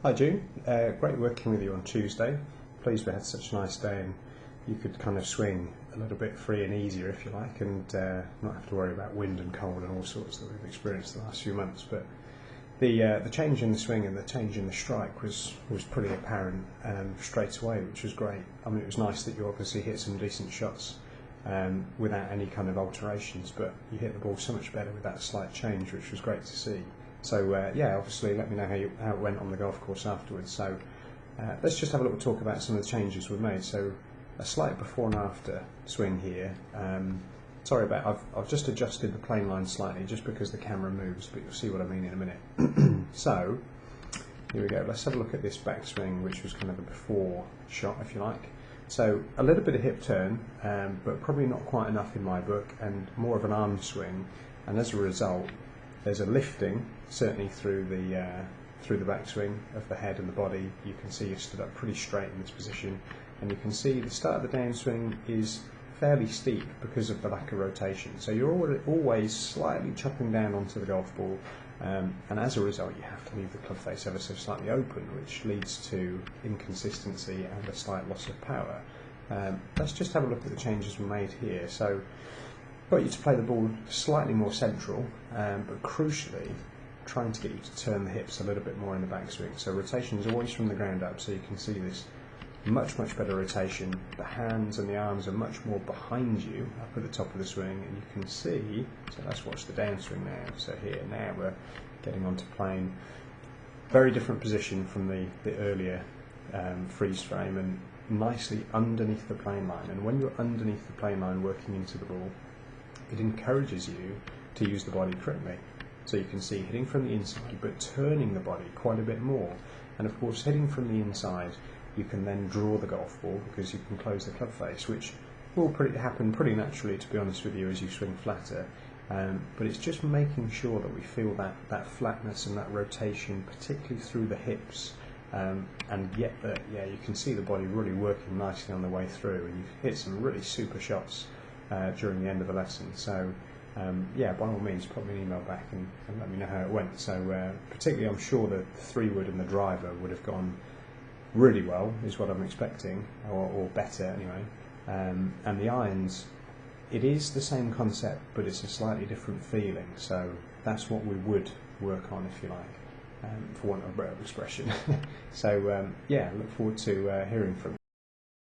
Hi June, great working with you on Tuesday. Pleased we had such a nice day and you could kind of swing a little bit free and easier if you like, and not have to worry about wind and cold and all sorts that we've experienced the last few months. But the change in the swing and the change in the strike was pretty apparent straight away, which was great. I mean, it was nice that you obviously hit some decent shots without any kind of alterations, but you hit the ball so much better with that slight change, which was great to see. So yeah, obviously let me know how it went on the golf course afterwards. So let's just have a little talk about some of the changes we've made. So a slight before and after swing here. Sorry about, I've just adjusted the plane line slightly just because the camera moves, but you'll see what I mean in a minute. So here we go, let's have a look at this backswing, which was kind of a before shot, if you like. So a little bit of hip turn, but probably not quite enough in my book, and more of an arm swing, and as a result there's a lifting certainly through the backswing of the head and the body. You can see you stood up pretty straight in this position, and you can see the start of the downswing is fairly steep because of the lack of rotation. So you're always slightly chopping down onto the golf ball, and as a result you have to leave the club face ever so slightly open, which leads to inconsistency and a slight loss of power. Let's just have a look at the changes we made here. So got you to play the ball slightly more central, but crucially trying to get you to turn the hips a little bit more in the backswing. So rotation is always from the ground up, so you can see this much better rotation. The hands and the arms are much more behind you up at the top of the swing, and you can see, so let's watch the downswing now. So here now we're getting onto playing very different position from the earlier freeze frame, and nicely underneath the plane line. And when you're underneath the plane line working into the ball, it encourages you to use the body correctly. So you can see hitting from the inside but turning the body quite a bit more, and of course hitting from the inside you can then draw the golf ball because you can close the club face, which will happen pretty naturally, to be honest with you, as you swing flatter. But it's just making sure that we feel that flatness and that rotation, particularly through the hips, and yet you can see the body really working nicely on the way through, and you've hit some really super shots during the end of the lesson. So yeah, by all means put me an email back and let me know how it went. So particularly I'm sure the 3-wood and the driver would have gone really well, is what I'm expecting, or better anyway. And the irons, it is the same concept, but it's a slightly different feeling. So that's what we would work on, if you like, for want of a better expression. So yeah, look forward to hearing from you.